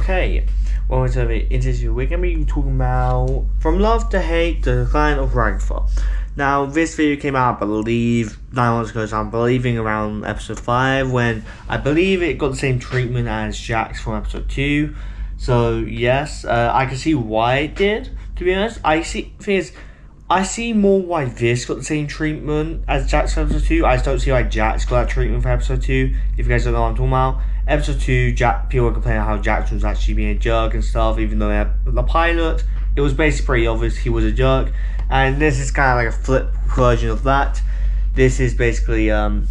Okay, welcome to the interview. We're going to be talking about From Love to Hate, the Decline of Ragatha. Now, this video came out, I believe, 9 months ago, so I'm believing around episode 5, when I believe it got the same treatment as Jax from episode 2. So, yes, I can see why it did, to be honest. I see more why this got the same treatment as Jax for episode 2. I just don't see why Jax got that treatment for episode 2, if you guys don't know what I'm talking about. Episode 2, people were complaining how Jax was actually being a jerk and stuff, even though the pilot, it was basically pretty obvious he was a jerk. And this is kind of like a flip version of that. This is basically Ragatha,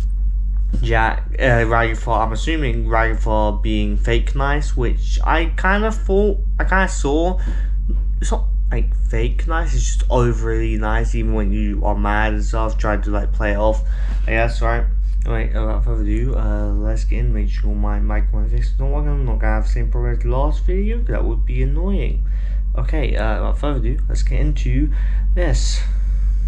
I'm assuming Ragatha being fake nice, which I kind of saw. It's not like fake nice, it's just overly nice, even when you are mad and stuff, tried to like play it off, I guess, right? Alright, without further ado, let's get in. Make sure my microphone is not working. I'm not gonna have the same problem as the last video, that would be annoying. Okay, without further ado, let's get into this.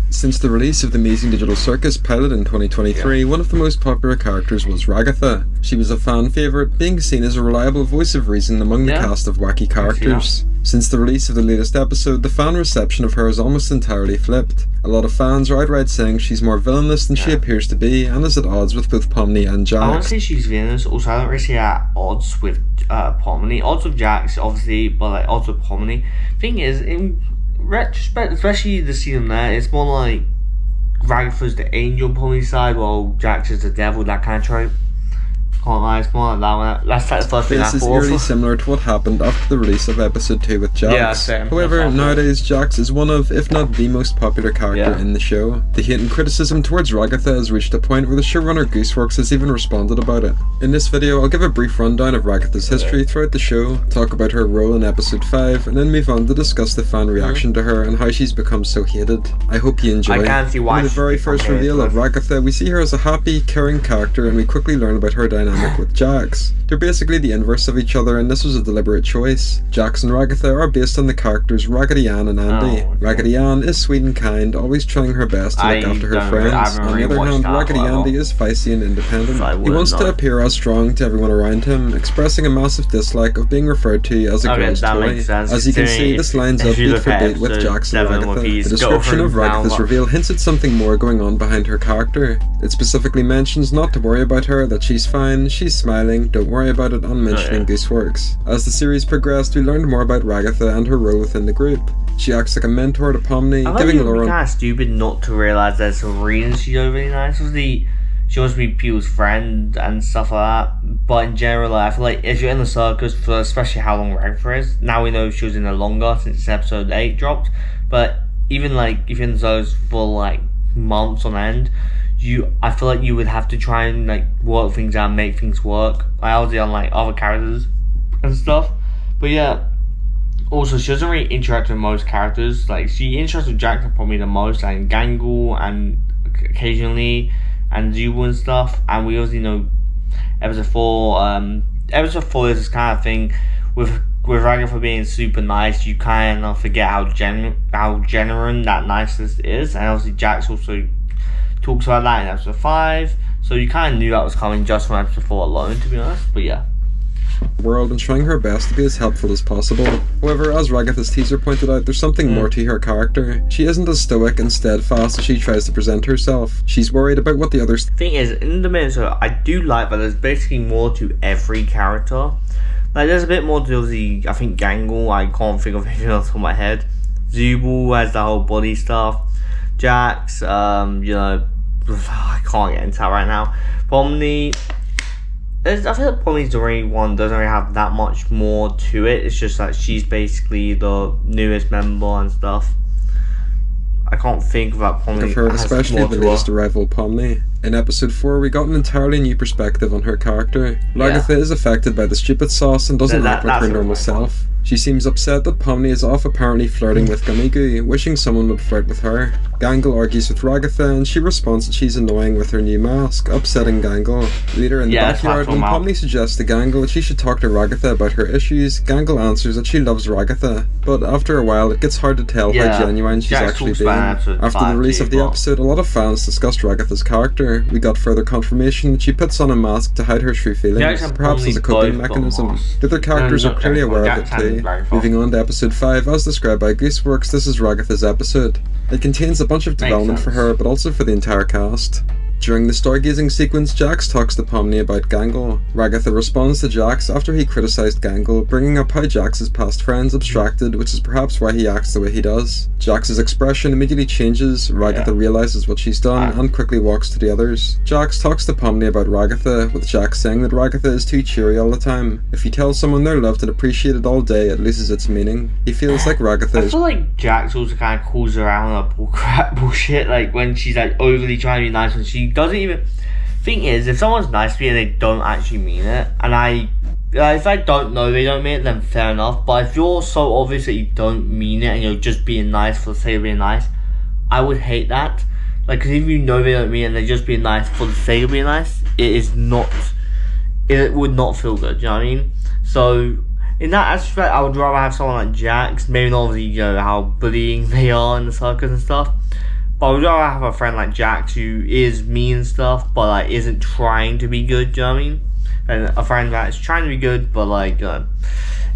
Since the release of the Amazing Digital Circus pilot in 2023, one of the most popular characters was Ragatha. She was a fan favourite, being seen as a reliable voice of reason among the cast of wacky characters. Since the release of the latest episode, the fan reception of her is almost entirely flipped. A lot of fans are outright saying she's more villainous than she appears to be, and is at odds with both Pomni and Jax. I want to say she's villainous, also I don't really see at odds with Pomni. Odds with Jax, obviously, but like odds with Pomni. Thing is, in retrospect, especially the season there, it's more like Ragatha's the angel on Pomni's side, while Jax is the devil, that kind of trope. Can't lie, it's more like that one. That's like the first thing I thought. This is eerily similar to what happened after the release of episode 2 with Jax. Yeah, same. However, nowadays Jax is one of, if not the most popular character in the show. The hate and criticism towards Ragatha has reached a point where the showrunner Gooseworks has even responded about it. In this video, I'll give a brief rundown of Ragatha's history throughout the show, talk about her role in episode 5, and then move on to discuss the fan reaction to her and how she's become so hated. I hope you enjoy. I can't see why. In the very first reveal of Ragatha, we see her as a happy, caring character, and we quickly learn about her dynamic with Jax. They're basically the inverse of each other, and this was a deliberate choice. Jax and Ragatha are based on the characters Raggedy Ann and Andy. Raggedy Ann is sweet and kind, always trying her best to look after her friends. On the other hand, Raggedy Andy is feisty and independent. He wants to appear as strong to everyone around him, expressing a massive dislike of being referred to as a girl's toy. As you can see, this lines up beat for beat with Jax and Ragatha. The description of Ragatha's reveal hints at something more going on behind her character. It specifically mentions not to worry about her, that she's fine, she's smiling, don't worry about it, on mentioning Gooseworks. As the series progressed, we learned more about Ragatha and her role within the group. She acts like a mentor to Pomni, giving Laura... It's kind of stupid not to realise there's a reason she's overly nice. Obviously, she wants to be people's friend and stuff like that, but in general, I feel like if you're in the circus, for especially how long Ragatha is, now we know she was in there longer since episode 8 dropped, but even like if you're in the circus for like months on end, I feel like you would have to try and like work things out and make things work. I obviously on like other characters and stuff. But yeah. Also, she doesn't really interact with most characters. Like she interacts with Jax probably the most, and Gangle and occasionally and Zubu and stuff. And we obviously know episode 4 is this kind of thing with Ragatha being super nice, you kind of forget how genuine that niceness is. And obviously Jax also talks about that in episode 5, so you kind of knew that was coming just from episode 4 alone, to be honest, but yeah. World and trying her best to be as helpful as possible. However, as Ragatha's teaser pointed out, there's something more to her character. She isn't as stoic and steadfast as she tries to present herself. She's worried about what the others... Thing is, in the minute, I do like that there's basically more to every character. Like, there's a bit more to the, I think, Gangle, I can't think of anything else on my head. Zubu has the whole body stuff. Jax, you know, I can't get into that right now. Pomni, I feel like Pomni's the only one doesn't really have that much more to it. It's just that she's basically the newest member and stuff. I can't think about Pomni. Of her, especially the latest arrival, Pomni. In episode 4, we got an entirely new perspective on her character. Ragatha is affected by the stupid sauce and doesn't act like her normal self. She seems upset that Pomni is off apparently flirting with Gummy Goo, wishing someone would flirt with her. Gangle argues with Ragatha and she responds that she's annoying with her new mask, upsetting Gangle. Later in the backyard, when Pomni suggests to Gangle that she should talk to Ragatha about her issues, Gangle answers that she loves Ragatha, but after a while it gets hard to tell how genuine she's actually being. After the release of the episode, a lot of fans discussed Ragatha's character. We got further confirmation that she puts on a mask to hide her true feelings, perhaps as a coping mechanism. The other characters are clearly aware of it too. Moving on to episode 5, as described by Gooseworks, this is Ragatha's episode. It contains a bunch of development for her, but also for the entire cast. During the stargazing sequence, Jax talks to Pomni about Gangle. Ragatha responds to Jax after he criticised Gangle, bringing up how Jax's past friends abstracted, which is perhaps why he acts the way he does. Jax's expression immediately changes, Ragatha realises what she's done, and quickly walks to the others. Jax talks to Pomni about Ragatha, with Jax saying that Ragatha is too cheery all the time. If you tell someone they're loved and appreciated all day, it loses its meaning. He feels like Ragatha I feel like Jax also kind of calls her out on a bullshit, like when she's like overly trying to be nice and she doesn't even. Thing is, if someone's nice to me and they don't actually mean it, and if I don't know they don't mean it, then fair enough. But if you're so obvious that you don't mean it and you're just being nice for the sake of being nice, I would hate that. Like, because if you know they don't mean it and they're just being nice for the sake of being nice, it would not feel good. You know what I mean? So in that aspect, I would rather have someone like Jax. Maybe not obviously, you know, how bullying they are in the circus and stuff. But I would rather have a friend like Jax who is mean and stuff, but like isn't trying to be good, do you know what I mean? And a friend that's trying to be good, but like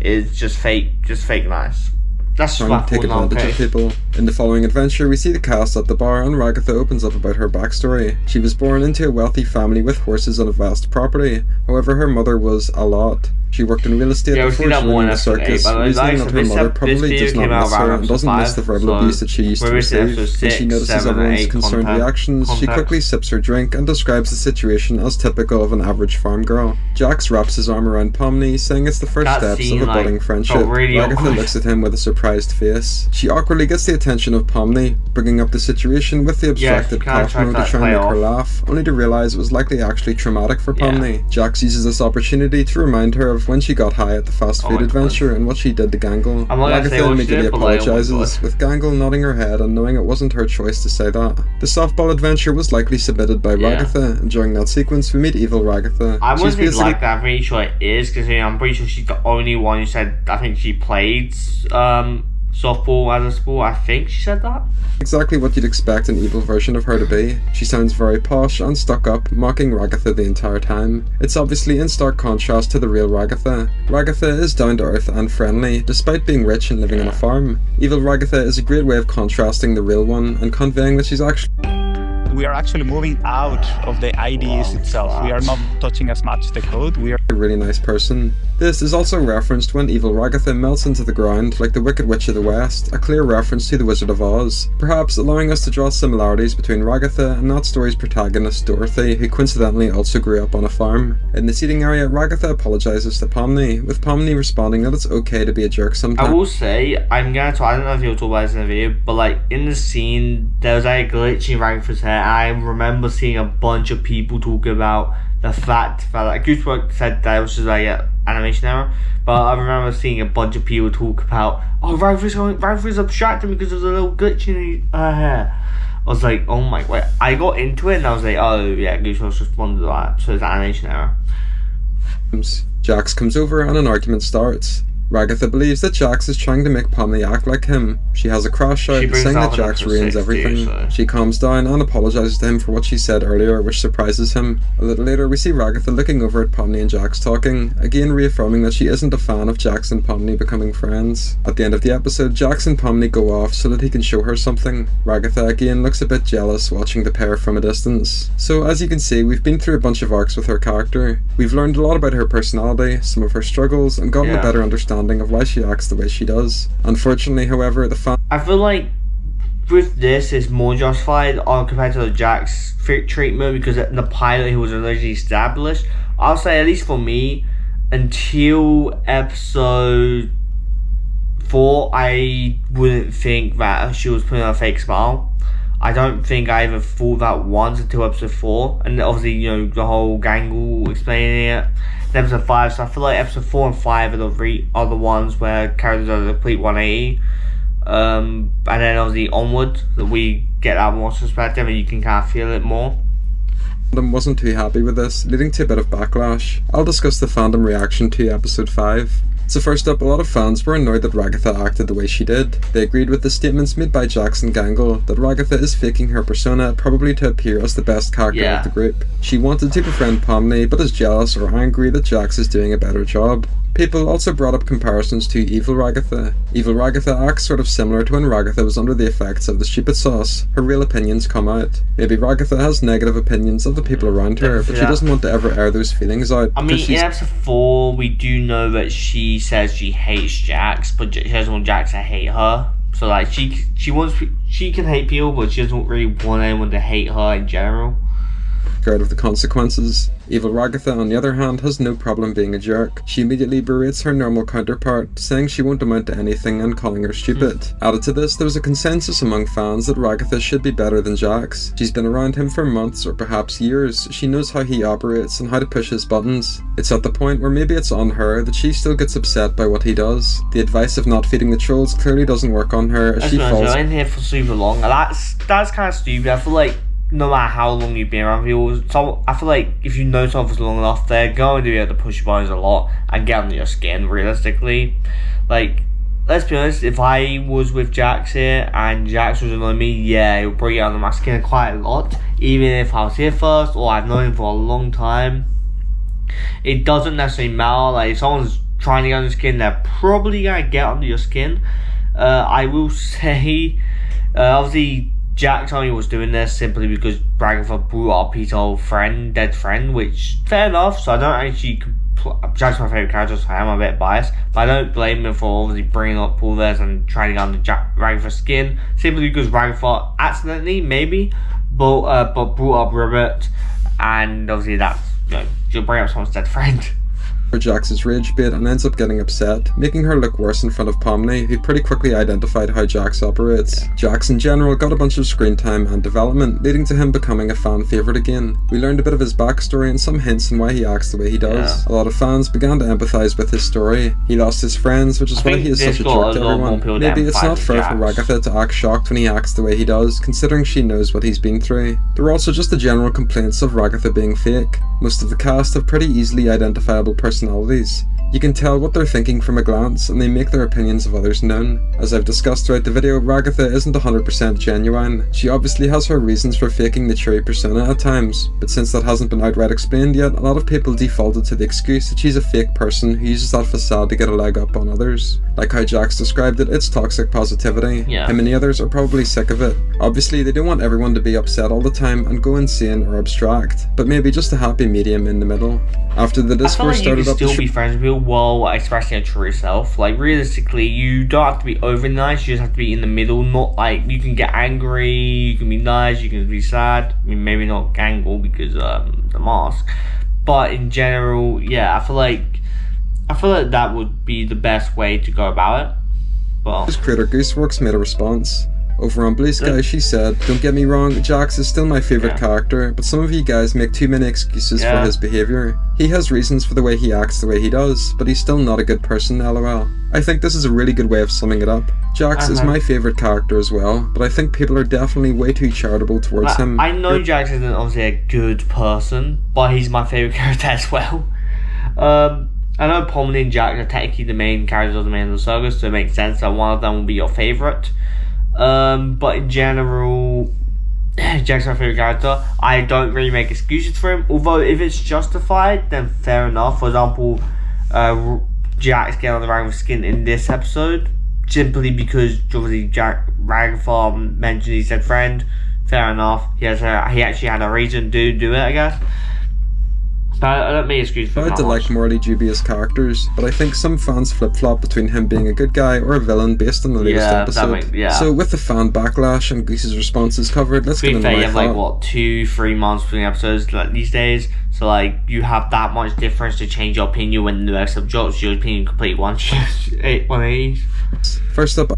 is just fake nice. That's just trying to take advantage of people. In the following adventure, we see the cast at the bar and Ragatha opens up about her backstory. She was born into a wealthy family with horses on a vast property. However, her mother was a lot. She worked in real estate before joining the circus, reasoning that her mother probably does not miss her and doesn't miss the verbal abuse that she used to receive. When she notices everyone's concerned reactions, she quickly sips her drink and describes the situation as typical of an average farm girl. Jax wraps his arm around Pomni, saying it's the first steps of a budding friendship. Ragatha looks at him with a surprised face. She awkwardly gets the attention of Pomni, bringing up the situation with the abstracted partner to try and make her laugh, only to realise it was likely actually traumatic for Pomni. Jax uses this opportunity to remind her of when she got high at the fast food adventure and what she did to Gangle. Ragatha immediately apologises, with Gangle nodding her head and knowing it wasn't her choice to say that. The softball adventure was likely submitted by Ragatha, and during that sequence we meet evil Ragatha. I wouldn't like that, I'm pretty sure it is, because I'm pretty sure she's the only one who said, I think she played softball as a sport, I think she said that. Exactly what you'd expect an evil version of her to be. She sounds very posh and stuck up, mocking Ragatha the entire time. It's obviously in stark contrast to the real Ragatha. Ragatha is down to earth and friendly, despite being rich and living on a farm. Evil Ragatha is a great way of contrasting the real one and conveying that she's actually... We are actually moving out of the IDs itself. We are not touching as much the code. We are a really nice person. This is also referenced when evil Ragatha melts into the ground like the Wicked Witch of the West, a clear reference to the Wizard of Oz, perhaps allowing us to draw similarities between Ragatha and that story's protagonist Dorothy, who coincidentally also grew up on a farm. In the seating area, Ragatha apologises to Pomni, with Pomni responding that it's okay to be a jerk sometimes. I will say, I don't know if you'll talk about this in the video, but like in the scene, there was like a glitch in Ragatha's hair. I remember seeing a bunch of people talking about the fact that like Gooseworks said that it was just like an animation error, but I remember seeing a bunch of people talk about, oh, Ragatha's abstracting because there's a little glitch in her hair. I was like, oh my god. I got into it and I was like, oh yeah, Gooseworks responded to that, so it's an animation error. Jax comes over and an argument starts. Ragatha believes that Jax is trying to make Pomni act like him. She has a crash out, saying that Jax ruins everything. She calms down and apologises to him for what she said earlier, which surprises him. A little later, we see Ragatha looking over at Pomni and Jax talking, again reaffirming that she isn't a fan of Jax and Pomni becoming friends. At the end of the episode, Jax and Pomni go off so that he can show her something. Ragatha again looks a bit jealous watching the pair from a distance. So as you can see, we've been through a bunch of arcs with her character. We've learned a lot about her personality, some of her struggles, and gotten a better understanding of why she acts the way she does. Unfortunately, however, I feel like with this it's more justified compared to the Jax treatment, because in the pilot he was originally established. I'll say, at least for me, until episode 4, I wouldn't think that she was putting on a fake smile. I don't think I ever thought that once until episode 4, and obviously, you know, the whole Gangle explaining it in episode 5, so I feel like episode 4 and 5 are the ones where characters are the complete 180, and then obviously onward that we get that more perspective and you can kind of feel it more. Fandom wasn't too happy with this, leading to a bit of backlash. I'll discuss the fandom reaction to episode 5. So first up, a lot of fans were annoyed that Ragatha acted the way she did. They agreed with the statements made by Jax and Gangle that Ragatha is faking her persona probably to appear as the best character of the group. She wanted to befriend Pomni but is jealous or angry that Jax is doing a better job. People also brought up comparisons to Evil Ragatha. Evil Ragatha acts sort of similar to when Ragatha was under the effects of the stupid sauce. Her real opinions come out. Maybe Ragatha has negative opinions of the people around her, but she doesn't want to ever air those feelings out. I mean, in episode 4, we do know that she says she hates Jax, but she doesn't want Jax to hate her. So like, she can hate people, but she doesn't really want anyone to hate her in general. Scared of the consequences. Evil Ragatha, on the other hand, has no problem being a jerk. She immediately berates her normal counterpart, saying she won't amount to anything and calling her stupid. Added to this, there was a consensus among fans that Ragatha should be better than Jax. She's been around him for months or perhaps years. She knows how he operates and how to push his buttons. It's at the point where maybe it's on her that she still gets upset by what he does. The advice of not feeding the trolls clearly doesn't work on her as she falls. In here for super long. That's kind of stupid. I feel like no matter how long you've been around people, so I feel like if you know someone for long enough, they're going to be able to push your buttons a lot and get under your skin, realistically. Like, let's be honest, if I was with Jax here and Jax was annoying me, yeah, it would bring it under my skin quite a lot. Even if I was here first or I've known him for a long time, it doesn't necessarily matter. Like, if someone's trying to get under your skin, they're probably going to get under your skin. I will say, obviously, Jax only was doing this simply because Ragatha brought up his old friend, dead friend, which, fair enough, so I don't actually, Jax is my favourite character, so I am a bit biased, but I don't blame him for obviously bringing up all this and trying to get under Ragatha's skin, simply because Ragatha accidentally, maybe, but brought up Ribbit, and obviously that's, you know, you'll bring up someone's dead friend. Jax's rage bait and ends up getting upset, making her look worse in front of Pomni, who pretty quickly identified how Jax operates. Jax in general got a bunch of screen time and development, leading to him becoming a fan favourite again. We learned a bit of his backstory and some hints on why he acts the way he does. A lot of fans began to empathise with his story. He lost his friends, which is why he is such a jerk to everyone. Maybe it's not fair for Ragatha to act shocked when he acts the way he does, considering she knows what he's been through. There were also just the general complaints of Ragatha being fake. Most of the cast have pretty easily identifiable personalities. You can tell what they're thinking from a glance, and they make their opinions of others known. As I've discussed throughout the video, Ragatha isn't 100% genuine. She obviously has her reasons for faking the true persona at times, but since that hasn't been outright explained yet, a lot of people defaulted to the excuse that she's a fake person who uses that facade to get a leg up on others. Like how Jax described it, it's toxic positivity. Him and the others are probably sick of it. Obviously, they don't want everyone to be upset all the time and go insane or abstract, but maybe just a happy medium in the middle. After the Discord started up, still be friends with people while expressing your true self. Like, realistically, you don't have to be over nice, you just have to be in the middle. Not like, you can get angry, you can be nice, you can be sad. I mean, maybe not Gangle because the mask, but in general, yeah, I feel like that would be the best way to go about it. Well, his creator Gooseworks made a response. Over on Blue Sky, she said, "Don't get me wrong, Jax is still my favourite character, but some of you guys make too many excuses for his behaviour. He has reasons for the way he acts the way he does, but he's still not a good person, lol." I think this is a really good way of summing it up. Jax is my favourite character as well, but I think people are definitely way too charitable towards him. I know Jax isn't obviously a good person, but he's my favourite character as well. I know Pomni and Jax are technically the main characters of the main saga, so it makes sense that one of them will be your favourite. But in general, Jack's my favourite character. I don't really make excuses for him, although if it's justified, then fair enough. For example, Jack's getting on the Ragatha skin in this episode, simply because obviously Ragatha mentioned he said friend. Fair enough. He actually had a reason to do it, I guess. But I don't make excuses for him. I like to like morally dubious characters, but I think some fans flip-flop between him being a good guy or a villain based on the latest episode. So with the fan backlash and Goose's responses covered, let's get into my thought. You have like, what, 2-3 months between episodes like these days? So like, you have that much difference to change your opinion when the next episode drops. Your opinion completely 180. First up,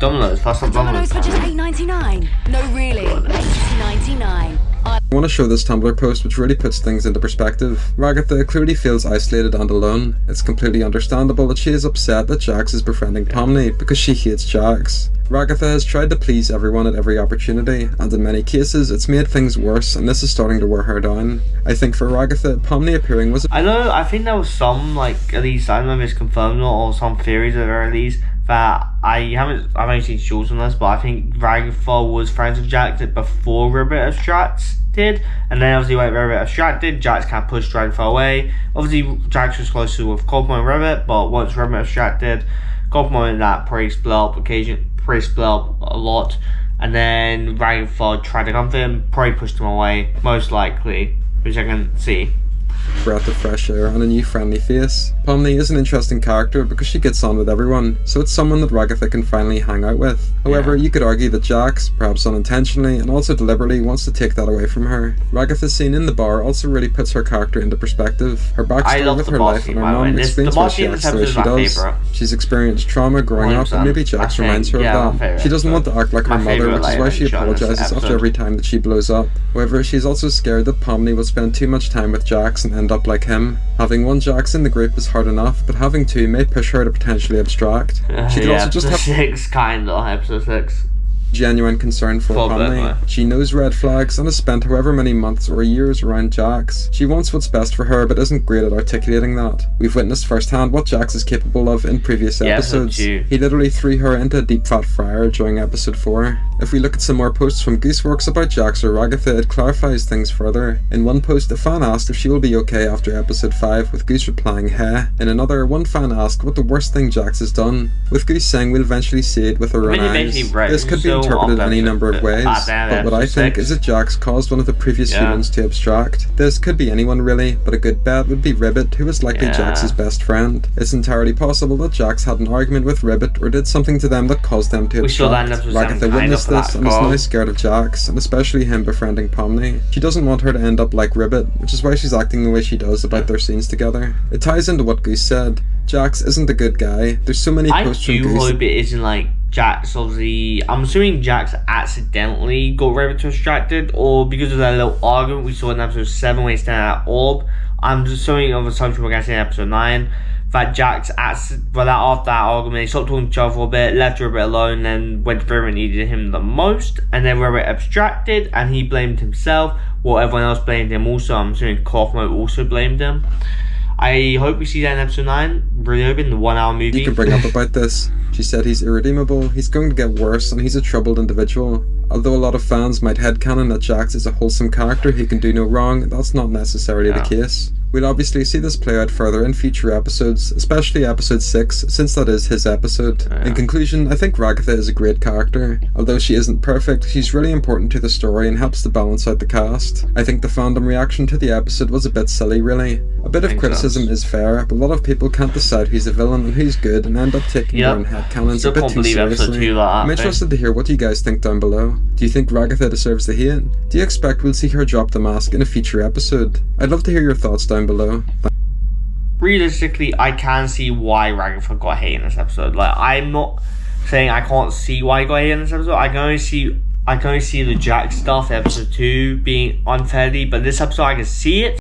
Domino's. First up, Domino's for just $8.99. No, really, $8.99. I want to show this Tumblr post which really puts things into perspective. Ragatha clearly feels isolated and alone. It's completely understandable that she is upset that Jax is befriending Pomni because she hates Jax. Ragatha has tried to please everyone at every opportunity, and in many cases it's made things worse, and this is starting to wear her down. I think for Ragatha, Pomni appearing was I think there was some, like, at least, I don't know if it's confirmed or some theories at the very least, that I haven't seen shows on this, but I think Ragatha was friends with Jax before Ribbit abstracted, and then obviously when Ribbit abstracted, Jax kind of pushed Ragatha away. Obviously Jax was closer with Cosmo and Ribbit, but once Ribbit abstracted, Cosmo and that probably split up a lot, and then Ragatha tried to comfort him, probably pushed him away, most likely, which I can see. breath of fresh air and a new friendly face. Pomni is an interesting character because she gets on with everyone, so it's someone that Ragatha can finally hang out with. However, you could argue that Jax, perhaps unintentionally and also deliberately, wants to take that away from her. Ragatha's scene in the bar also really puts her character into perspective. Her backstory with her life and her mom explains why she acts the way she does. She's experienced trauma growing up, and maybe Jax reminds her of that. She doesn't want to act like her mother, which is why she apologises after every time that she blows up. However, she's also scared that Pomni will spend too much time with Jax and end up like him. Having one Jax in the group is hard enough, but having two may push her to potentially abstract. She could also just have episode 6. Genuine concern for Pomni. She knows red flags and has spent however many months or years around Jax. She wants what's best for her but isn't great at articulating that. We've witnessed firsthand what Jax is capable of in previous episodes. He literally threw her into a deep fat fryer during episode 4. If we look at some more posts from Gooseworks about Jax or Ragatha, it clarifies things further. In one post, a fan asked if she will be okay after episode 5, with Goose replying, "Heh." In another, one fan asked what the worst thing Jax has done, with Goose saying we'll eventually see it with her own eyes. This could be interpreted any number of ways, but what I think is that Jax caused one of the previous humans to abstract. This could be anyone really, but a good bet would be Ribbit, who is likely Jax's best friend. It's entirely possible that Jax had an argument with Ribbit or did something to them that caused them to abstract. Ragatha witnessed this and is now scared of Jax, and especially him befriending Pomni. She doesn't want her to end up like Ribbit, which is why she's acting the way she does about their scenes together. It ties into what Goose said. Jax isn't a good guy. There's so many posts from Goose. I do hope it isn't like Jax, obviously. I'm assuming Jax accidentally got Ribbit distracted, or because of that little argument we saw in episode 7 when he standing at Orb. I'm just assuming of assumption we're going to see in episode 9 that Jax, after that argument, they stopped talking to each other for a bit, left Ribbit alone, then went to where Ribbit needed him the most, and then Ribbit abstracted, and he blamed himself, while everyone else blamed him also. I'm assuming Kaufmo also blamed him. I hope we see that in episode 9, really hoping, the 1 hour movie. You can bring up about this. She said he's irredeemable, he's going to get worse, and he's a troubled individual. Although a lot of fans might headcanon that Jax is a wholesome character who can do no wrong, that's not necessarily the case. We'll obviously see this play out further in future episodes, especially episode 6, since that is his episode. In conclusion, I think Ragatha is a great character. Although she isn't perfect, she's really important to the story and helps to balance out the cast. I think the fandom reaction to the episode was a bit silly, really. A bit of criticism is fair, but a lot of people can't decide who's a villain and who's good and end up taking their own headcanons a bit too seriously. I'm interested to hear what you guys think down below. Do you think Ragatha deserves the hate? Do you expect we'll see her drop the mask in a future episode? I'd love to hear your thoughts down below. Realistically, I can see why Ragatha got hate in this episode. Like, I'm not saying I can't see why he got hate in this episode. I can only see the Jack stuff, episode 2, being unfairly, but this episode I can see it.